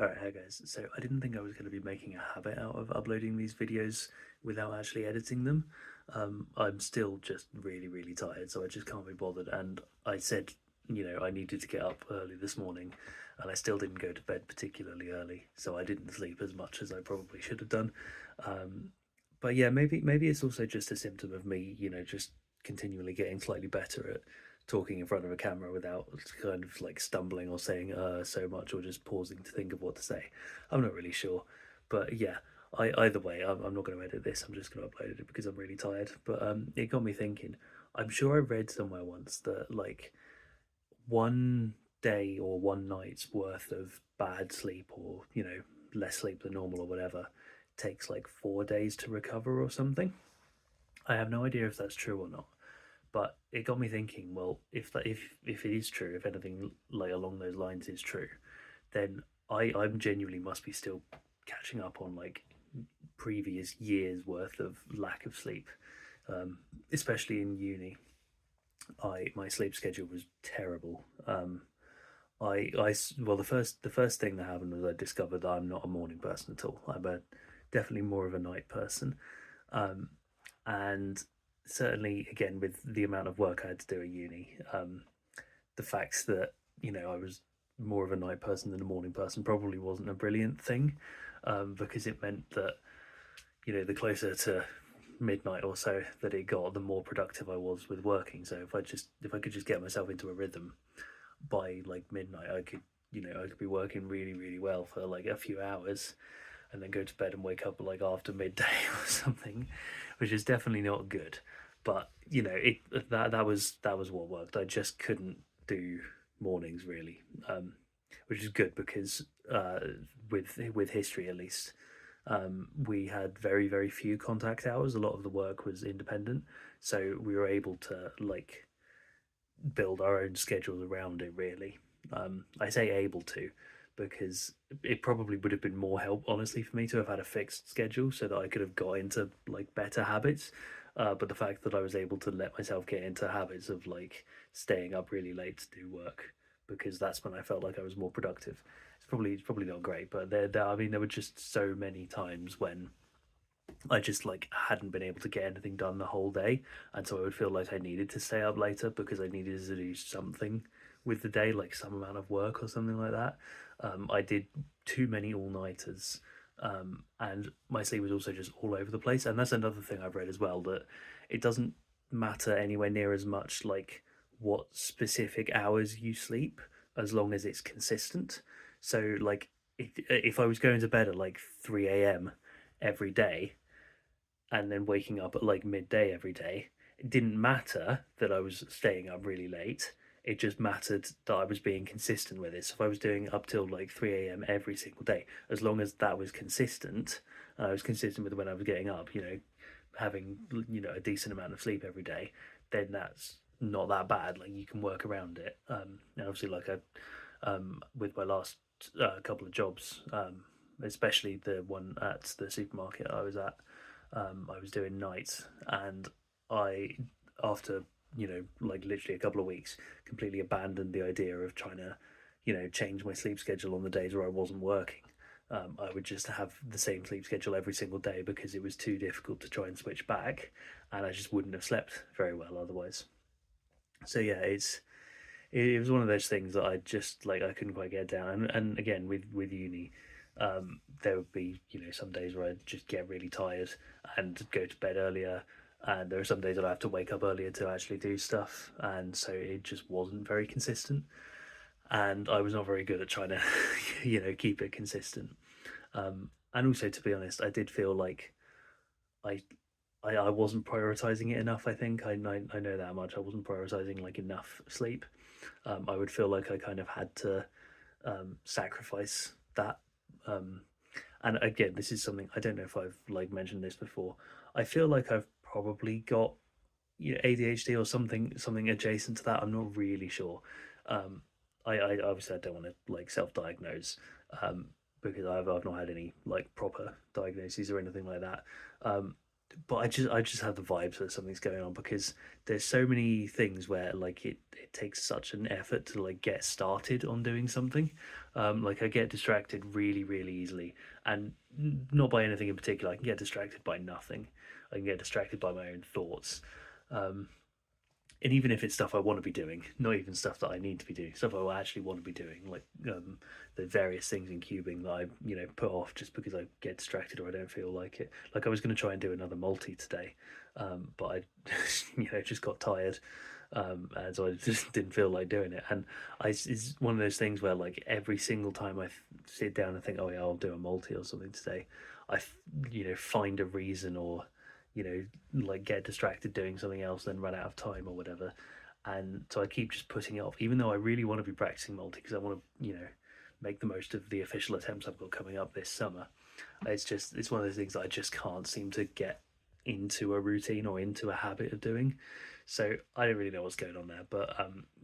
Alright, hey guys. So I didn't think I was going to be making a habit out of uploading these videos without actually editing them. I'm still just really, really tired, so I just can't be bothered. And I said, I needed to get up early this morning, and I still didn't go to bed particularly early, so I didn't sleep as much as I probably should have done. Um, but yeah, maybe it's also just a symptom of me, just continually getting slightly better at talking in front of a camera without kind of like stumbling or saying so much or just pausing to think of what to say. I'm not really sure, but yeah. Either way, I'm not going to edit this. I'm just going to upload it because I'm really tired. But it got me thinking. I'm sure I read somewhere once that like one day or one night's worth of bad sleep, or less sleep than normal or whatever, takes like 4 days to recover or something. I have no idea if that's true or not, but it got me thinking. Well, if it is true, if anything like along those lines is true, then I'm genuinely must be still catching up on like previous years worth of lack of sleep, especially in uni. I My sleep schedule was terrible. Well, the first thing that happened was I discovered that I'm not a morning person at all. Definitely more of a night person, um, and certainly again with the amount of work I had to do at uni, the fact that I was more of a night person than a morning person probably wasn't a brilliant thing, because it meant that the closer to midnight or so that it got, the more productive I was with working. So if I could just get myself into a rhythm by like midnight, I could be working really really well for like a few hours, and then go to bed and wake up like after midday or something, which is definitely not good. But that was what worked. I just couldn't do mornings really, which is good because with history at least, we had very very few contact hours. A lot of the work was independent, so we were able to like build our own schedules around it really. I say able to because it probably would have been more help honestly for me to have had a fixed schedule so that I could have got into like better habits. But the fact that I was able to let myself get into habits of like staying up really late to do work, because that's when I felt like I was more productive. It's probably not great, but I mean, there were just so many times when I just like hadn't been able to get anything done the whole day, and so I would feel like I needed to stay up later because I needed to do something with the day, like some amount of work or something like that. I did too many all nighters, and my sleep was also just all over the place. And that's another thing I've read as well, that it doesn't matter anywhere near as much like what specific hours you sleep, as long as it's consistent. So like if I was going to bed at like 3 a.m. every day and then waking up at like midday every day, it didn't matter that I was staying up really late. It just mattered that I was being consistent with it. So if I was doing up till like 3 a.m. every single day, as long as that was consistent, and I was consistent with when I was getting up, having a decent amount of sleep every day, then that's not that bad. Like you can work around it. And obviously, like with my last couple of jobs, especially the one at the supermarket I was at, I was doing nights, and I, after like literally a couple of weeks, completely abandoned the idea of trying to, change my sleep schedule on the days where I wasn't working. I would just have the same sleep schedule every single day because it was too difficult to try and switch back, and I just wouldn't have slept very well otherwise. So yeah, it was one of those things that I just like I couldn't quite get down. And again with uni, there would be some days where I'd just get really tired and go to bed earlier, and there are some days that I have to wake up earlier to actually do stuff, and so it just wasn't very consistent. And I was not very good at trying to keep it consistent. And also, to be honest, I did feel like I I wasn't prioritizing it enough. I think I know that much. I wasn't prioritizing like enough sleep. I would feel like I kind of had to sacrifice that. Um, and again, this is something I don't know if I've like mentioned this before. I feel like I've probably got ADHD or something adjacent to that. I'm not really sure. I obviously I don't want to like self-diagnose, because I've not had any like proper diagnoses or anything like that. but I just have the vibes that something's going on, because there's so many things where like it takes such an effort to like get started on doing something. Like I get distracted really really easily, and not by anything in particular. I can get distracted by nothing. I can get distracted by my own thoughts. Um, and even if it's stuff I want to be doing, not even stuff that I need to be doing, stuff I actually want to be doing, like the various things in cubing that I put off just because I get distracted or I don't feel like it. Like I was going to try and do another multi today, but I just got tired, and so I just didn't feel like doing it. And it's one of those things where like every single time I sit down and think, oh yeah, I'll do a multi or something today, find a reason, or like get distracted doing something else, then run out of time or whatever. And so I keep just putting it off, even though I really want to be practicing multi because I want to, make the most of the official attempts I've got coming up this summer. It's one of those things that I just can't seem to get into a routine or into a habit of doing. So I don't really know what's going on there, but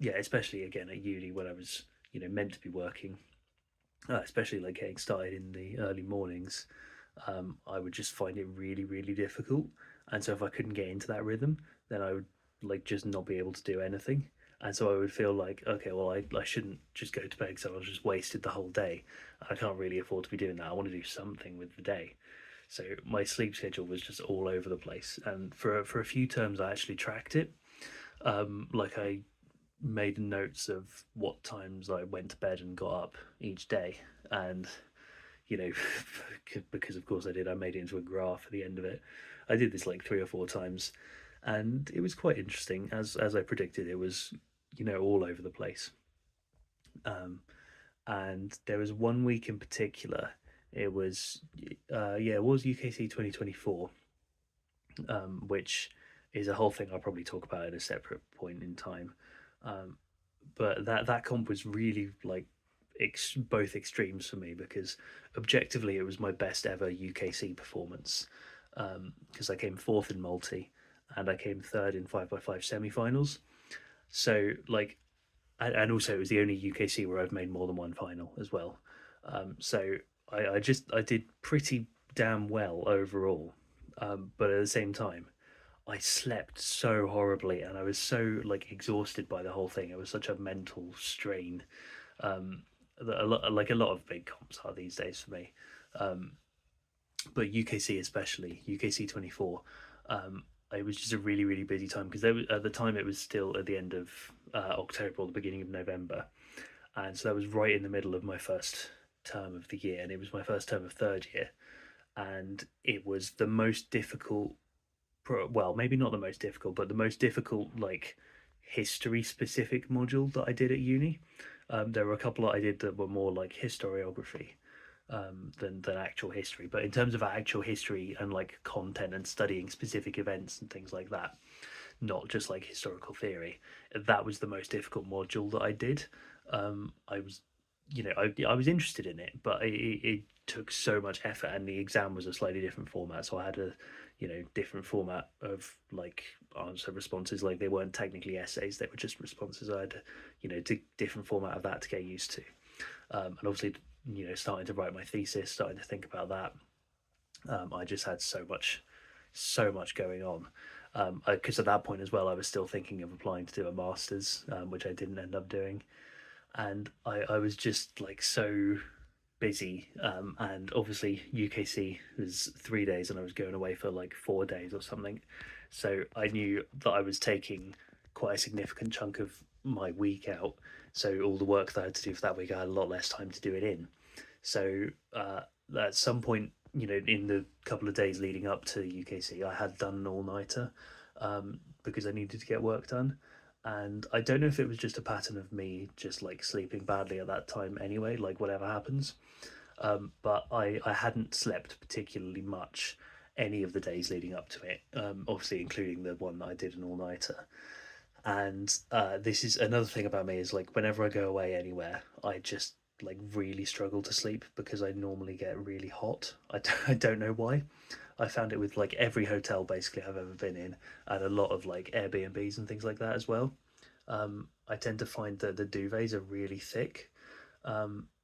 yeah, especially again at uni when I was meant to be working, especially like getting started in the early mornings, I would just find it really, really difficult. And so if I couldn't get into that rhythm, then I would like just not be able to do anything. And so I would feel like, okay, well, I shouldn't just go to bed because I was just wasted the whole day. I can't really afford to be doing that. I want to do something with the day. So my sleep schedule was just all over the place. And for a few terms, I actually tracked it. Like I made notes of what times I went to bed and got up each day. And you know, because of course I did. I made it into a graph at the end of it. I did this like 3 or 4 times, and it was quite interesting. As I predicted, it was all over the place. Um, and there was one week in particular. It was yeah, it was UKC 2024, which is a whole thing I'll probably talk about at a separate point in time. Um, but that comp was really like both extremes for me, because objectively it was my best ever UKC performance, because I came fourth in multi and I came third in 5x5 semi-finals. So like, and also it was the only UKC where I've made more than one final as well. So I did pretty damn well overall, but at the same time I slept so horribly and I was so like exhausted by the whole thing. It was such a mental strain, um, that a lot of big comps are these days for me. Um, but UKC especially, UKC 24, it was just a really really busy time because at the time it was still at the end of October or the beginning of November, and so that was right in the middle of my first term of the year, and it was my first term of third year, and it was the most difficult. Well, maybe not the most difficult, but the most difficult like history specific module that I did at uni. There were a couple that I did that were more like historiography, than actual history. But in terms of actual history and like content and studying specific events and things like that, not just like historical theory, that was the most difficult module that I did. I was, I was interested in it, but it took so much effort, and the exam was a slightly different format. So I had a, different format of like answer responses. Like they weren't technically essays; they were just responses. I had, different format of that to get used to, and obviously, starting to write my thesis, starting to think about that. I just had so much going on. Because at that point as well, I was still thinking of applying to do a master's, which I didn't end up doing, and I was just like so busy. And obviously UKC was 3 days, and I was going away for like 4 days or something. So I knew that I was taking quite a significant chunk of my week out. So all the work that I had to do for that week, I had a lot less time to do it in. So at some point, in the couple of days leading up to UKC, I had done an all nighter, because I needed to get work done. And I don't know if it was just a pattern of me just like sleeping badly at that time anyway, like whatever happens. But I hadn't slept particularly much any of the days leading up to it, obviously, including the one that I did an all nighter. And this is another thing about me, is like whenever I go away anywhere, I just like really struggle to sleep because I normally get really hot. I don't know why. I found it with like every hotel basically I've ever been in, and a lot of like Airbnbs and things like that as well. I tend to find that the duvets are really thick,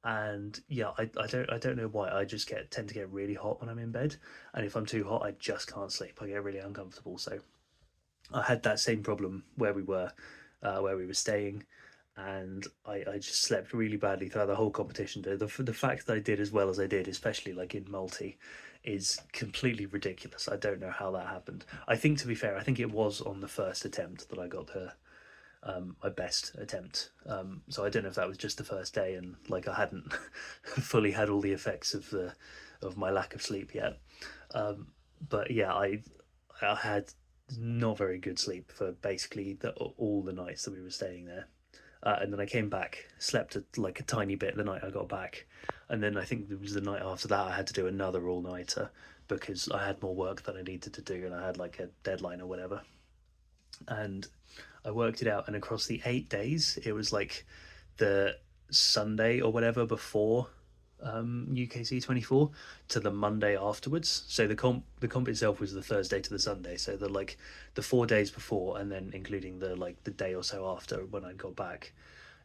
And yeah, I don't know why. I just tend to get really hot when I'm in bed, and if I'm too hot, I just can't sleep. I get really uncomfortable. So I had that same problem where we were staying, and I just slept really badly throughout the whole competition. The fact that I did as well as I did, especially like in multi, is completely ridiculous. I don't know how that happened. I think, to be fair, I think it was on the first attempt that I got my best attempt. So I don't know if that was just the first day and like I hadn't fully had all the effects of my lack of sleep yet. Um, but yeah, I had not very good sleep for basically all the nights that we were staying there. And then I came back, slept like a tiny bit the night I got back, and then I think it was the night after that I had to do another all nighter because I had more work that I needed to do and I had like a deadline or whatever. And I worked it out, and across the 8 days, it was like the Sunday or whatever before UKC 24 to the Monday afterwards. So the comp itself was the Thursday to the Sunday. So the 4 days before, and then including the day or so after when I got back,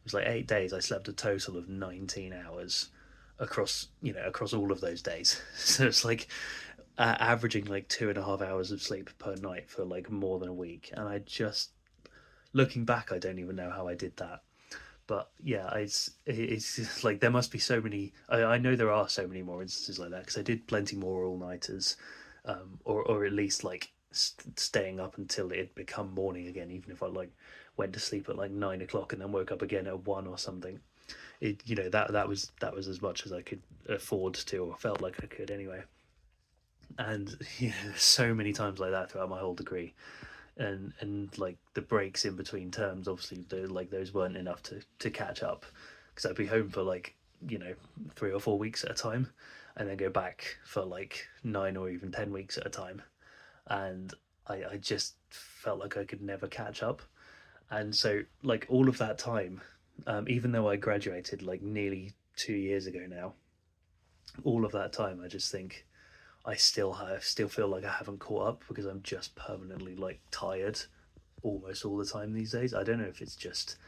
it was like 8 days. I slept a total of 19 hours across all of those days. So it's like averaging like 2.5 hours of sleep per night for like more than a week, and I just looking back, I don't even know how I did that. But yeah, it's just like there must be so many. I know there are so many more instances like that because I did plenty more all nighters, or at least like staying up until it had become morning again. Even if I like went to sleep at like 9 o'clock and then woke up again at 1 or something. That was as much as I could afford to, or felt like I could anyway. And so many times like that throughout my whole degree, and like the breaks in between terms, obviously those weren't enough to catch up because I'd be home for like 3 or 4 weeks at a time, and then go back for like 9 or even 10 weeks at a time, and I just felt like I could never catch up. And so like all of that time, even though I graduated like nearly 2 years ago now, all of that time I just think I still feel like I haven't caught up because I'm just permanently like tired almost all the time these days. I don't know if it's just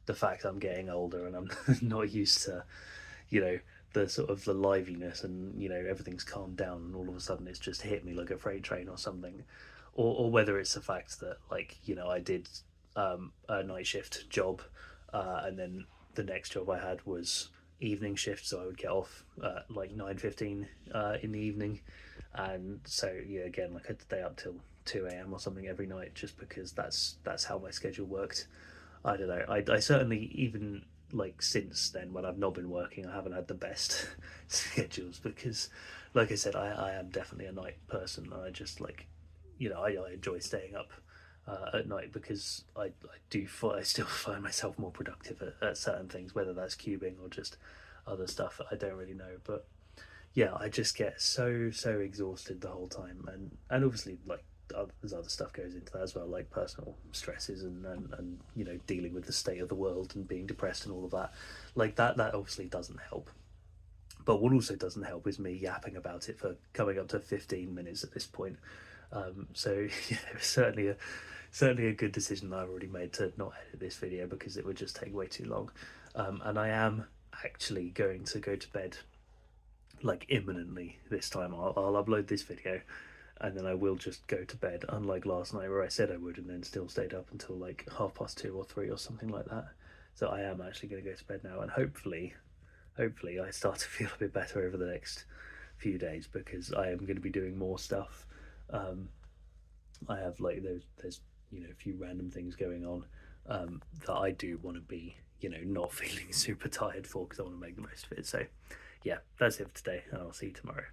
the fact I'm getting older and I'm not used to, you know, the sort of the liveliness, and everything's calmed down and all of a sudden it's just hit me like a freight train or something, or whether it's the fact that like I did a night shift job, and then the next job I had was evening shift, so I would get off like 9:15 in the evening, and so yeah, again, like I'd stay up till 2 a.m. or something every night just because that's how my schedule worked. I don't know. I certainly, even like since then when I've not been working, I haven't had the best schedules because, like I said, I am definitely a night person. And I just like, I enjoy staying up at night because I still find myself more productive at certain things, whether that's cubing or just other stuff. I don't really know, but yeah, I just get so exhausted the whole time, and obviously like there's other stuff goes into that as well, like personal stresses and dealing with the state of the world and being depressed and all of that. Like that obviously doesn't help. But what also doesn't help is me yapping about it for coming up to 15 minutes at this point. So yeah, it was certainly a good decision that I've already made to not edit this video because it would just take way too long. And I am actually going to go to bed like imminently this time. I'll upload this video and then I will just go to bed, unlike last night where I said I would and then still stayed up until like 2:30 or something like that. So I am actually going to go to bed now, and hopefully I start to feel a bit better over the next few days because I am going to be doing more stuff. um, I have like there's a few random things going on that I do want to be not feeling super tired for because I want to make the most of it. So yeah, that's it for today, and I'll see you tomorrow.